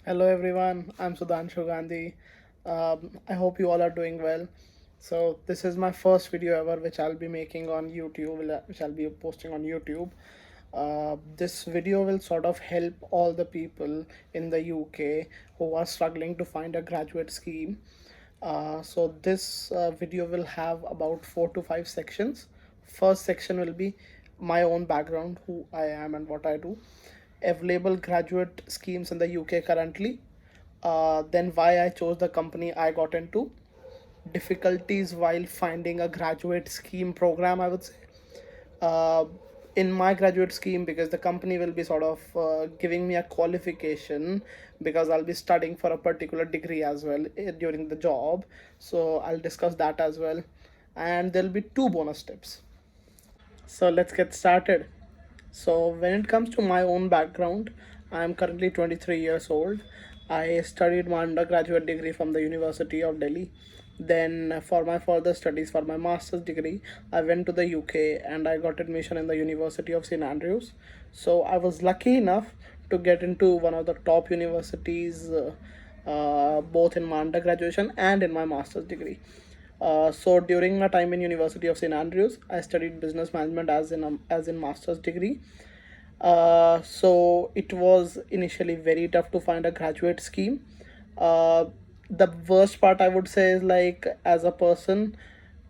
Hello everyone, I'm Sudhanshu Gandhi. I hope you all are doing well. So this is my first video ever which I'll be making on YouTube, which I'll be posting on YouTube. This video will sort of help all the people in the UK who are struggling to find a graduate scheme. So this video will have about 4 to 5 sections. First section will be my own background, who I am and what I do, available graduate schemes in the UK currently, then why I chose the company I got into, difficulties while finding a graduate scheme program, I would say. Uh, in my graduate scheme, because the company will be sort of giving me a qualification, because I'll be studying for a particular degree as well during the job. So I'll discuss that as well. And there'll be two bonus tips. So let's get started. So when it comes to my own background, I am currently 23 years old. I studied my undergraduate degree from the University of Delhi. Then for my further studies for my master's degree, I went to the UK and I got admission in the University of St Andrews. So I was lucky enough to get into one of the top universities, both in my undergraduation and in my master's degree. So during my time in University of St Andrews, I studied business management as in master's degree. So it was initially very tough to find a graduate scheme. Uh, the worst part I would say is, like, as a person,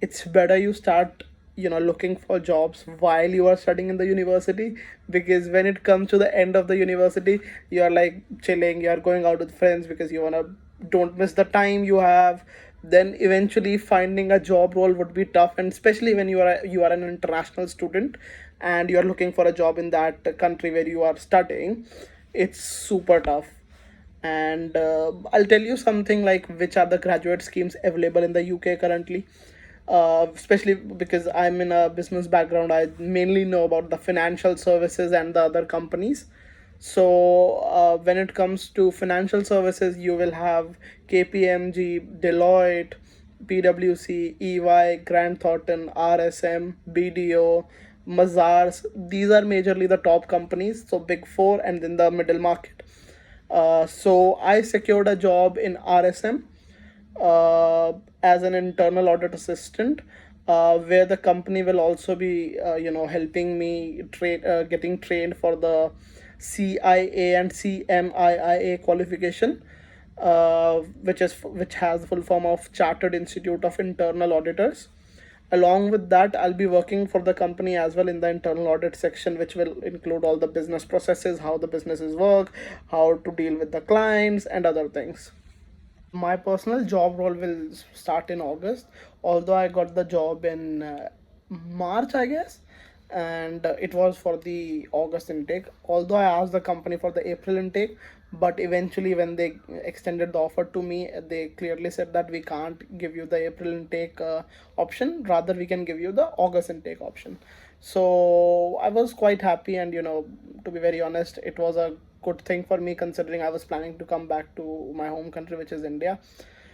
it's better you start looking for jobs while you are studying in the university, because when it comes to the end of the university, you are like chilling, you are going out with friends because you want to don't miss the time you have. Then eventually finding a job role would be tough, and especially when you are an international student and you are looking for a job in that country where you are studying, it's super tough. And I'll tell you something, like, which are the graduate schemes available in the UK currently. Especially because I'm in a business background, I mainly know about the financial services and the other companies. So when it comes to financial services, you will have KPMG, Deloitte, PwC, EY, Grant Thornton, RSM, BDO, Mazars. These are majorly the top companies, so big four, and then the middle market. So I secured a job in RSM as an internal audit assistant, where the company will also be, helping me getting trained for the CIA and CMIIA qualification, which has the full form of Chartered Institute of Internal Auditors. Along with that, I'll be working for the company as well in the internal audit section, which will include all the business processes, how the businesses work, how to deal with the clients, and other things. My personal job role will start in August, although I got the job in March, I guess, and it was for the August intake. Although I asked the company for the April intake, but eventually, when they extended the offer to me, they clearly said that we can't give you the April intake option, rather, we can give you the August intake option. So I was quite happy, and to be very honest, it was a good thing for me, considering I was planning to come back to my home country, which is India.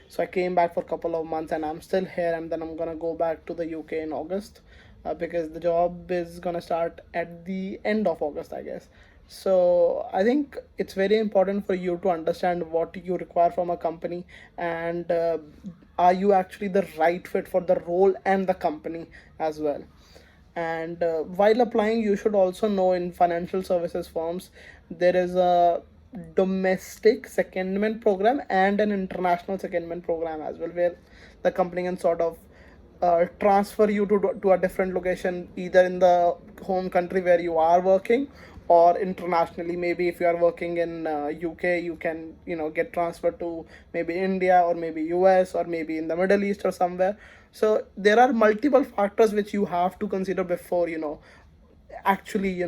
So I came back for a couple of months, and I'm still here, and then I'm gonna go back to the UK in August, because the job is gonna start at the end of August, I guess. So I think it's very important for you to understand what you require from a company, and are you actually the right fit for the role and the company as well. And while applying, you should also know, in financial services firms, there is a domestic secondment program and an international secondment program as well, where the company can sort of transfer you to a different location, either in the home country where you are working, or internationally. Maybe if you are working in UK, you can get transferred to maybe India, or maybe US, or maybe in the Middle East or somewhere. So there are multiple factors which you have to consider before actually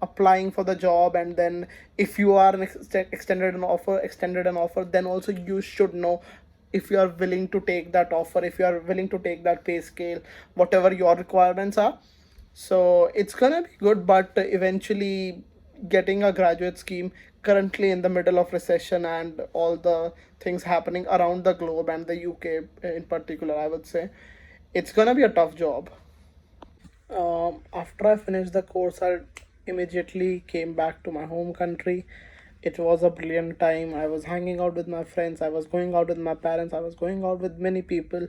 applying for the job. And then, if you are extended an offer, then also you should know if you are willing to take that offer, if you are willing to take that pay scale, whatever your requirements are. So it's gonna be good, but eventually, getting a graduate scheme currently in the middle of recession and all the things happening around the globe, and the UK in particular, I would say, it's gonna be a tough job. After I finished the course, I immediately came back to my home country. It was a brilliant time. I was hanging out with my friends, I was going out with my parents, I was going out with many people.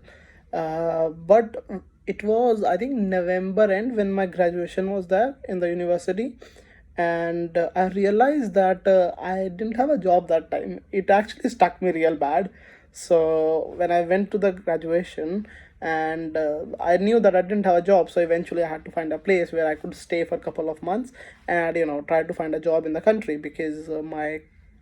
But it was, I think, November end when my graduation was there in the university. And I realized that I didn't have a job that time. It actually stuck me real bad. So when I went to the graduation, and I knew that I didn't have a job, so eventually I had to find a place where I could stay for a couple of months and try to find a job in the country, because my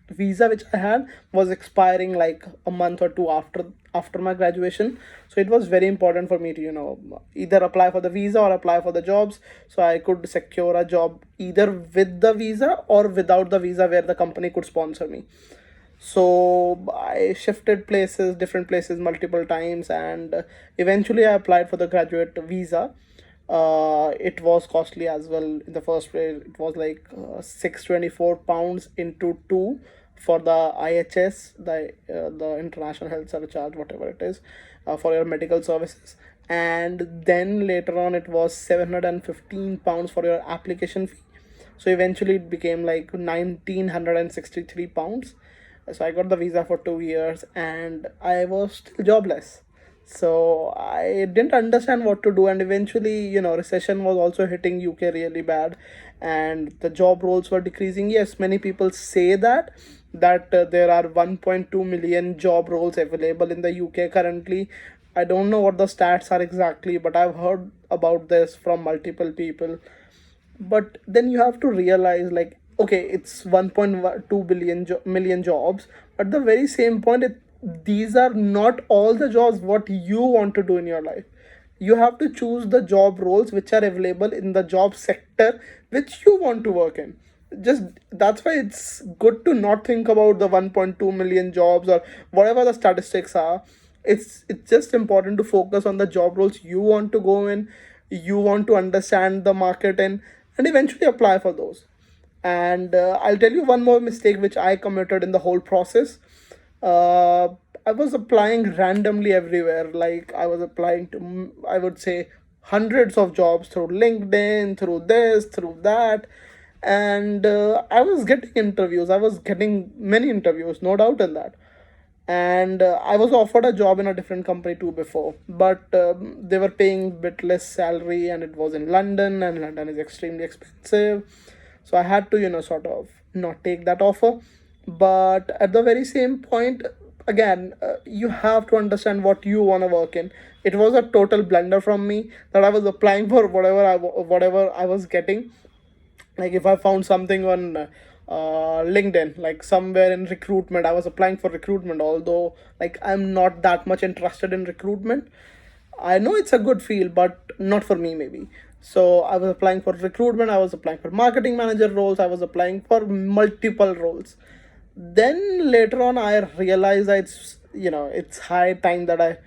visa which I had was expiring like a month or two after my graduation. So it was very important for me to either apply for the visa or apply for the jobs, so I could secure a job either with the visa or without the visa, where the company could sponsor me. So I shifted places, different places, multiple times, and eventually I applied for the graduate visa. It was costly as well. In the first place, it was like £624 into two for the IHS, the International Health Surcharge, whatever it is, for your medical services. And then later on, it was £715 for your application fee. So eventually it became like £1,963. So I got the visa for 2 years and I was still jobless. So I didn't understand what to do, and eventually, recession was also hitting UK really bad, and the job roles were decreasing. Yes, many people say that there are 1.2 million job roles available in the UK currently. I don't know what the stats are exactly, but I've heard about this from multiple people. But then you have to realize, like, okay, it's 1.2 million jobs, but the very same point, these are not all the jobs what you want to do in your life. You have to choose the job roles which are available in the job sector which you want to work in. Just that's why it's good to not think about the 1.2 million jobs or whatever the statistics are. It's just important to focus on the job roles you want to go in, you want to understand the market in, and eventually apply for those. And I'll tell you one more mistake which I committed in the whole process. uh, I was applying randomly everywhere. Like, I was applying to, I would say, hundreds of jobs through LinkedIn, through this, through that. And I was getting interviews. I was getting many interviews, no doubt in that. And I was offered a job in a different company too before, but they were paying bit less salary, and it was in London, and London is extremely expensive. So I had to sort of not take that offer. But at the very same point, again, you have to understand what you want to work in. It was a total blunder from me that I was applying for whatever I was getting. Like, if I found something on LinkedIn, like somewhere in recruitment, I was applying for recruitment, although, like, I'm not that much interested in recruitment. I know it's a good field, but not for me, maybe. So I was applying for recruitment, I was applying for marketing manager roles, I was applying for multiple roles. Then later on, I realized that it's high time that I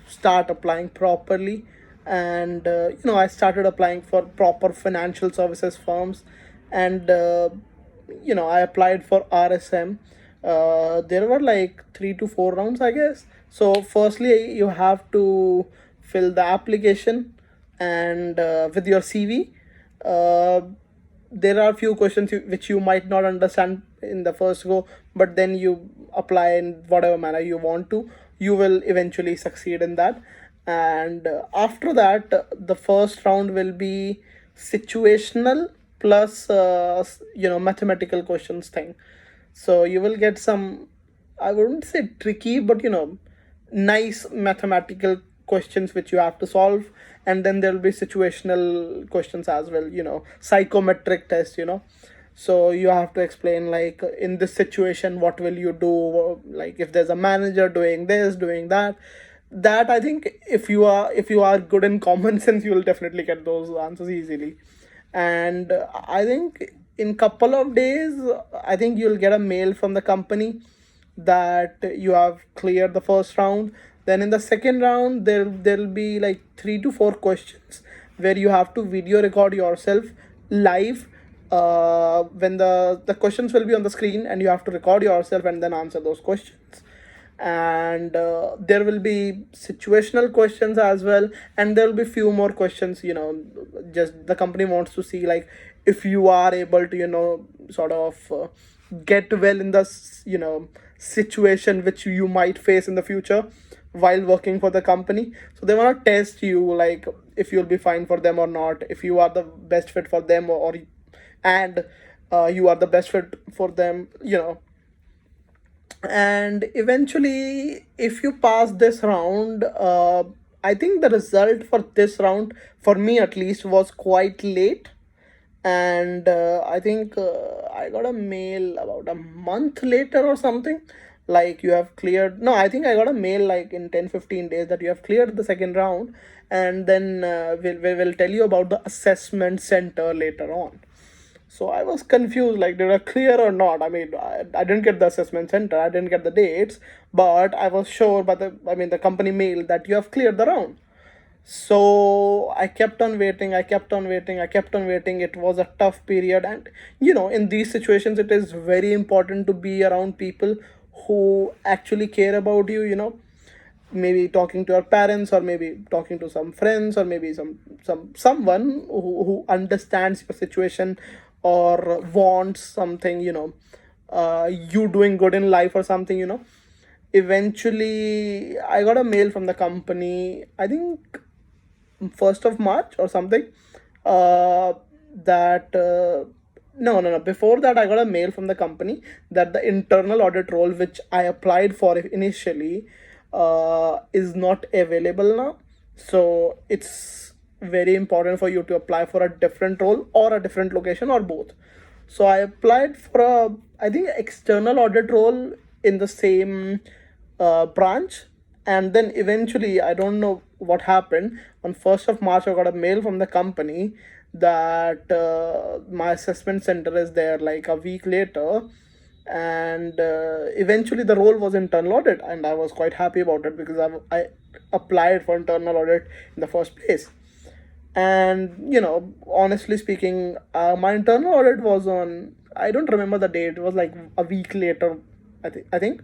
start applying properly. And I started applying for proper financial services firms. And I applied for RSM. There were like 3 to 4 rounds, I guess. So firstly, you have to fill the application, and with your CV. uh, there are few questions which you might not understand in the first go, but then you apply in whatever manner you want to, you will eventually succeed in that. And after that, the first round will be situational plus mathematical questions thing. So you will get some, I wouldn't say tricky, but nice mathematical questions which you have to solve. And then there will be situational questions as well, psychometric test. So you have to explain, like, in this situation what will you do, like if there's a manager doing this, doing that. That, I think, if you are good in common sense, you will definitely get those answers easily. And I think in couple of days, I think you'll get a mail from the company that you have cleared the first round. Then in the second round, there'll be like 3 to 4 questions where you have to video record yourself live. When the questions will be on the screen, and you have to record yourself and then answer those questions. And there will be situational questions as well, and there will be few more questions. Just the company wants to see, like, if you are able to sort of get well in the situation which you might face in the future while working for the company. So they want to test you, like if you'll be fine for them or not, if you are the best fit for them, or and you are the best fit for them, and eventually if you pass this round, I think the result for this round, for me at least, was quite late. And I think I got a mail about a month later or something, like you have cleared. No, I think I got a mail like in 10-15 days that you have cleared the second round, and then we will tell you about the assessment center later on. So I was confused, like, did I clear or not? I mean, I didn't get the assessment center, I didn't get the dates, but I was sure by the company mail that you have cleared the round. So I kept on waiting, I kept on waiting, I kept on waiting. It was a tough period. And in these situations, it is very important to be around people who actually care about you, maybe talking to your parents, or maybe talking to some friends, or maybe someone who understands your situation, or wants something, you doing good in life or something. Eventually I got a mail from the company, I think 1st of March or something, uh, that no, before that I got a mail from the company that the internal audit role which I applied for initially is not available now. So it's very important for you to apply for a different role or a different location or both. So I applied for a, I think, external audit role in the same branch. And then eventually, I don't know what happened. On 1st of March, I got a mail from the company that my assessment center is there like a week later. And eventually the role was internal audit, and I was quite happy about it because I applied for internal audit in the first place. And honestly speaking, my internal audit was on, I don't remember the date, it was like a week later. I think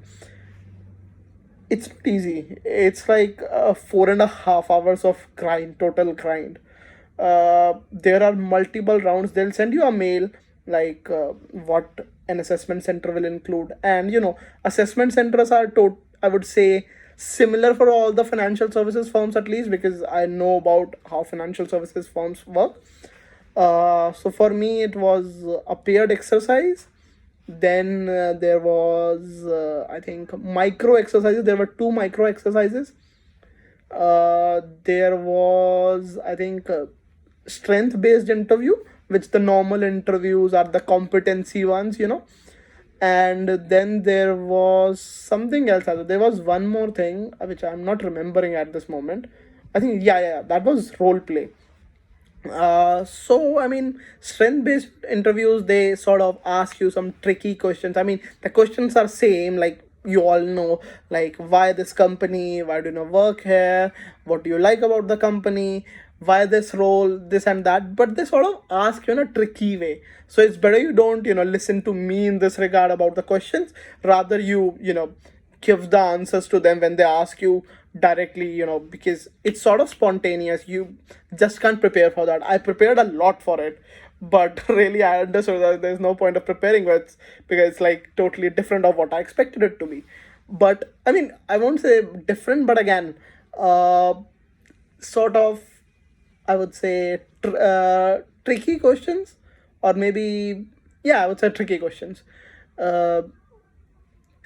it's not easy. It's like 4.5 hours of grind, total grind. There are multiple rounds. They'll send you a mail like what an assessment center will include, and assessment centers are I would say similar for all the financial services firms, at least because I know about how financial services firms work. So for me, it was a paired exercise. Then there was, I think, micro exercises. There were two micro exercises. There was, I think, strength based interview, which the normal interviews are the competency ones. And then there was something else. There was one more thing which I'm not remembering at this moment. I think, yeah, that was role play. So I mean, strength-based interviews, they sort of ask you some tricky questions. I mean, the questions are same, like you all know, like why this company, why do you work here, what do you like about the company, why this role, this and that. But they sort of ask you in a tricky way. So it's better you don't listen to me in this regard about the questions. Rather, you give the answers to them when they ask you directly, because it's sort of spontaneous. You just can't prepare for that. I prepared a lot for it, but really I understood that there's no point of preparing with, because it's like totally different of what I expected it to be. But I mean, I won't say different, but again, uh, sort of, I would say tricky questions, or maybe, yeah, I would say tricky questions. Uh,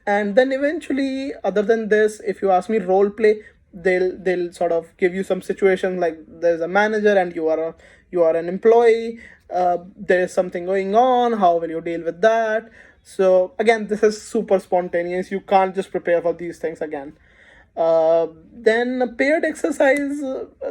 and then eventually, other than this, if you ask me role play, they'll sort of give you some situations like there's a manager and you are an employee. There's something going on, how will you deal with that? So again, this is super spontaneous. You can't just prepare for these things again. Then paired exercise,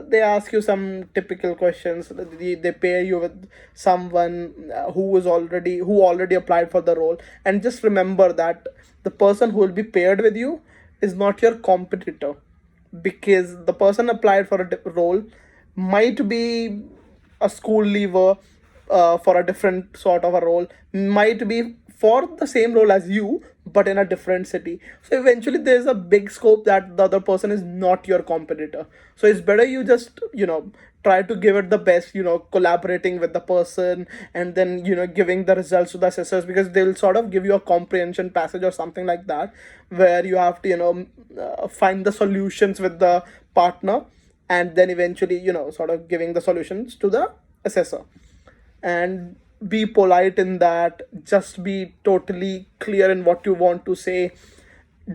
they ask you some typical questions. They pair you with someone who already applied for the role. And just remember that the person who will be paired with you is not your competitor, because the person applied for a role might be a school leaver for a different sort of a role, might be for the same role as you, but in a different city. So eventually there's a big scope that the other person is not your competitor. So it's better you just, try to give it the best, collaborating with the person, and then, giving the results to the assessors, because they'll sort of give you a comprehension passage or something like that, where you have to, find the solutions with the partner, and then eventually, sort of giving the solutions to the assessor. And be polite in that, just be totally clear in what you want to say.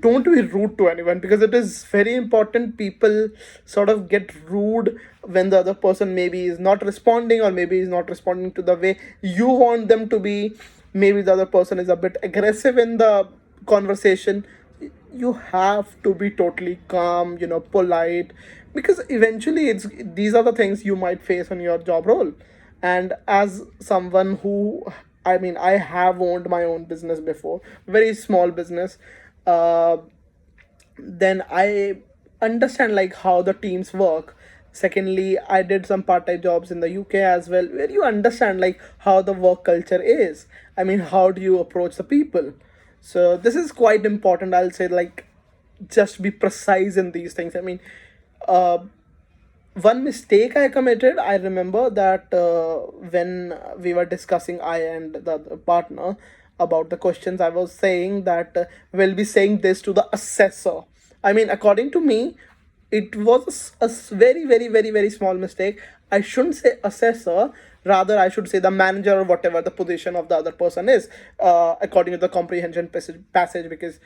Don't be rude to anyone, because it is very important. People sort of get rude when the other person maybe is not responding, or maybe is not responding to the way you want them to be. Maybe the other person is a bit aggressive in the conversation. You have to be totally calm, polite, because eventually these are the things you might face on your job role. And as someone who, I mean, I have owned my own business before, very small business, uh, then I understand like how the teams work. Secondly, I did some part-time jobs in the UK as well, where you understand like how the work culture is. I mean, how do you approach the people? So this is quite important, I'll say. Like, just be precise in these things. I mean, uh, one mistake I committed, I remember that when we were discussing, I and the partner, about the questions, I was saying that we'll be saying this to the assessor. I mean, according to me, it was a very, very, very, very small mistake. I shouldn't say assessor, rather, I should say the manager, or whatever the position of the other person is, according to the comprehension passage, because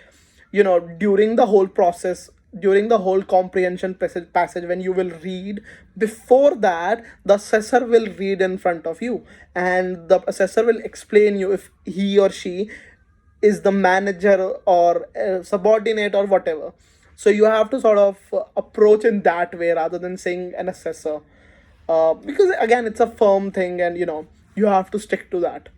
during the whole process, during the whole comprehension passage, when you will read, before that the assessor will read in front of you, and the assessor will explain you if he or she is the manager or subordinate or whatever. So you have to sort of approach in that way, rather than saying an assessor, because again it's a firm thing, and you have to stick to that.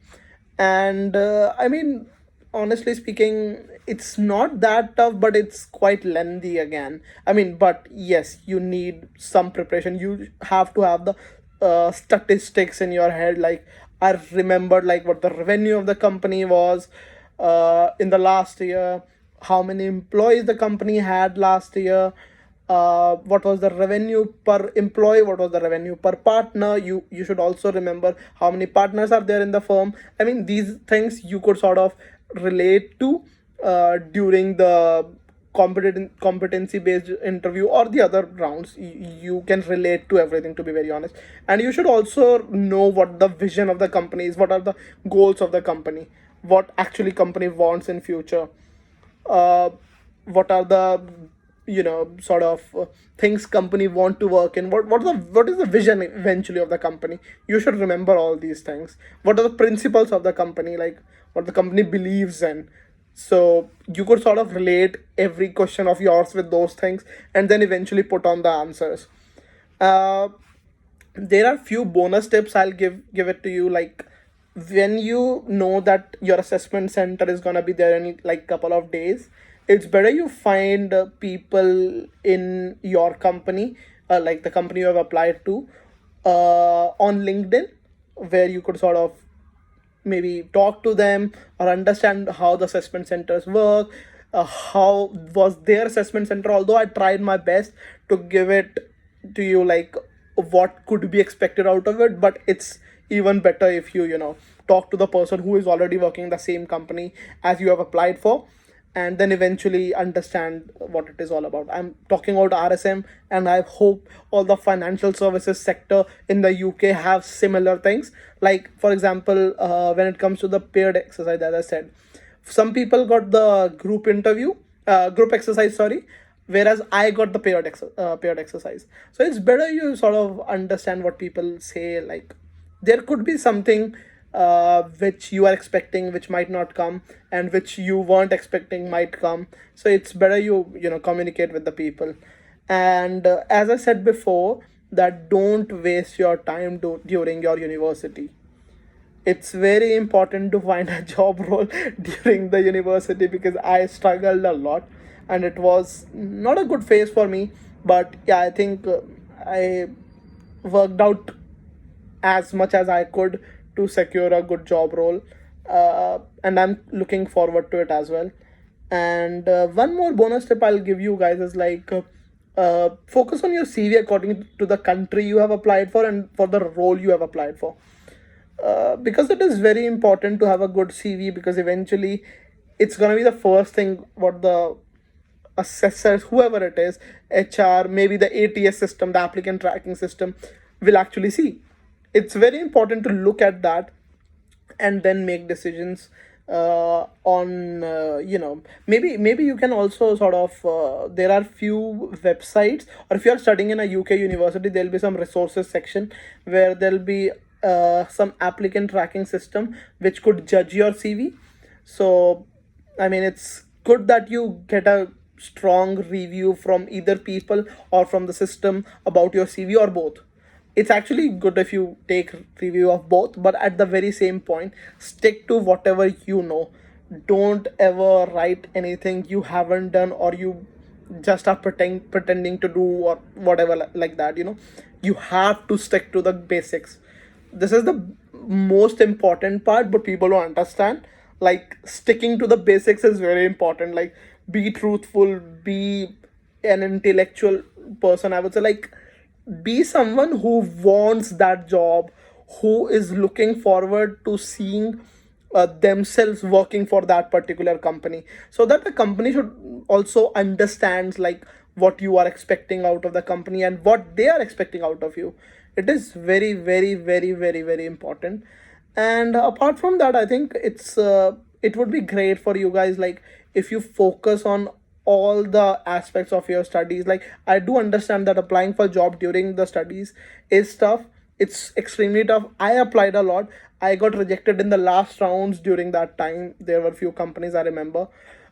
And I mean, honestly speaking, it's not that tough, but it's quite lengthy again. I mean, but yes, you need some preparation. You have to have the statistics in your head. Like, I remembered like what the revenue of the company was in the last year, how many employees the company had last year, what was the revenue per employee, what was the revenue per partner. You should also remember how many partners are there in the firm. I mean, these things you could sort of relate to during the competency based interview or the other rounds. You can relate to everything, to be very honest. And you should also know what the vision of the company is, what are the goals of the company, what actually company wants in future, uh, what are the sort of things company want to work in, what is the vision eventually of the company. You should remember all these things. What are the principles of the company, like what the company believes in. So you could sort of relate every question of yours with those things, and then eventually put on the answers. uh, there are few bonus tips I'll give it to you. Like, when you know that your assessment center is gonna be there in like couple of days, it's better you find people in your company, like the company you have applied to, on LinkedIn, where you could sort of maybe talk to them or understand how the assessment centers work. How was their assessment center, although I tried my best to give it to you, like what could be expected out of it. But it's even better if you talk to the person who is already working in the same company as you have applied for, and then eventually understand what it is all about. I'm talking about RSM, and I hope all the financial services sector in the UK have similar things. Like, for example, when it comes to the paired exercise, as I said, some people got the group exercise, sorry, whereas I got the paired exercise. So it's better you sort of understand what people say. Like, there could be something which you are expecting which might not come, and which you weren't expecting might come. So it's better you communicate with the people. And as I said before, that don't waste your time during your university. It's very important to find a job role during the university, because I struggled a lot, and it was not a good phase for me. But yeah, I think I worked out as much as I could to secure a good job role, and I'm looking forward to it as well. And one more bonus tip I'll give you guys is like, focus on your CV according to the country you have applied for and for the role you have applied for. Because it is very important to have a good CV, because eventually it's going to be the first thing what the assessors, whoever it is, HR, maybe the ATS system, the applicant tracking system, will actually see. It's very important to look at that and then make decisions on, maybe you can also sort of, there are few websites, or if you are studying in a UK university, there'll be some resources section where there'll be some applicant tracking system which could judge your CV. So I mean, it's good that you get a strong review from either people or from the system about your CV, or both. It's actually good if you take review of both, but at the very same point, stick to whatever you know. Don't ever write anything you haven't done, or you just are pretending to do, or whatever, like that. You have to stick to the basics. This is the most important part, but people don't understand. Like, sticking to the basics is very important. Like, be truthful, be an intellectual person, I would say. Like, be someone who wants that job, who is looking forward to seeing themselves working for that particular company, so that the company should also understands like what you are expecting out of the company and what they are expecting out of you. It is very, very, very, very, very important. And apart from that, I think it would be great for you guys, like, if you focus on all the aspects of your studies. Like, I do understand that applying for job during the studies is tough. It's extremely tough. I applied a lot. I got rejected in the last rounds. During that time, there were few companies I remember,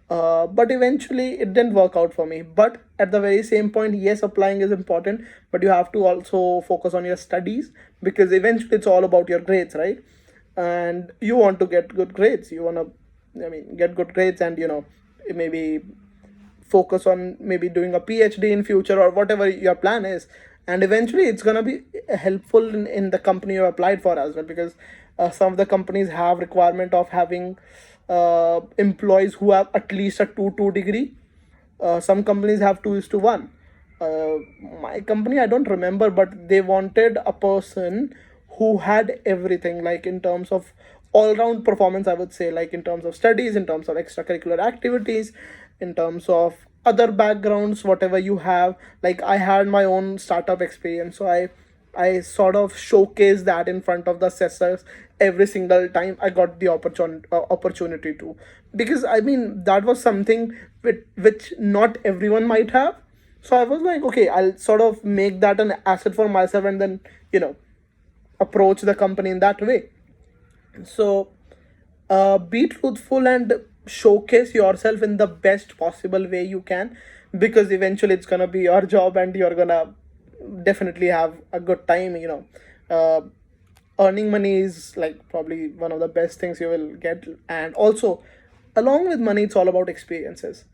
but eventually it didn't work out for me. But at the very same point, yes, applying is important, but you have to also focus on your studies, because eventually it's all about your grades, right? And you want to get good grades. You want to, I mean, get good grades, and maybe focus on maybe doing a PhD in future, or whatever your plan is. And eventually it's going to be helpful in the company you applied for as well, because some of the companies have requirement of having employees who have at least a 2 degree. Some companies have 2:1. uh, my company, I don't remember, but they wanted a person who had everything, like in terms of all round performance, I would say, like in terms of studies, in terms of extracurricular activities, in terms of other backgrounds, whatever you have. Like, I had my own startup experience, so I sort of showcased that in front of the assessors every single time I got the opportunity to. Because I mean, that was something which not everyone might have. So I was like, okay, I'll sort of make that an asset for myself, and then, you know, approach the company in that way. So be truthful and showcase yourself in the best possible way you can, because eventually it's gonna be your job, and you're gonna definitely have a good time. Earning money is like probably one of the best things you will get. And also, along with money, it's all about experiences.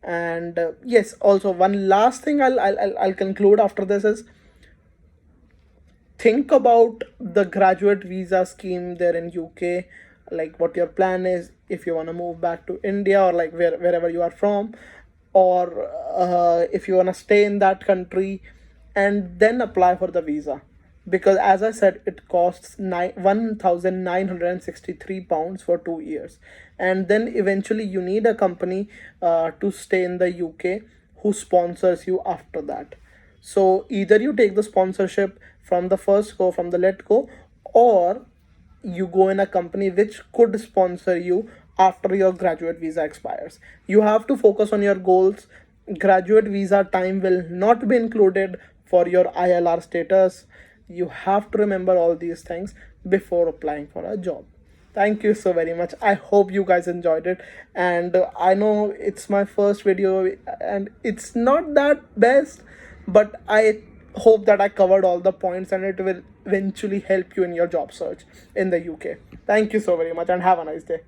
And yes, also one last thing I'll conclude after this is, think about the graduate visa scheme there in UK, like what your plan is, if you want to move back to India, or like wherever you are from, or if you want to stay in that country, and then apply for the visa. Because as I said, it costs 1963 pounds for 2 years. And then eventually you need a company to stay in the UK, who sponsors you after that. So either you take the sponsorship from the first go, from the let go, or you go in a company which could sponsor you after your graduate visa expires. You have to focus on your goals. Graduate visa time will not be included for your ILR status. You have to remember all these things before applying for a job. Thank you so very much. I hope you guys enjoyed it. And I know it's my first video and it's not that best, but I hope that I covered all the points, and it will eventually help you in your job search in the UK. Thank you so very much, and have a nice day.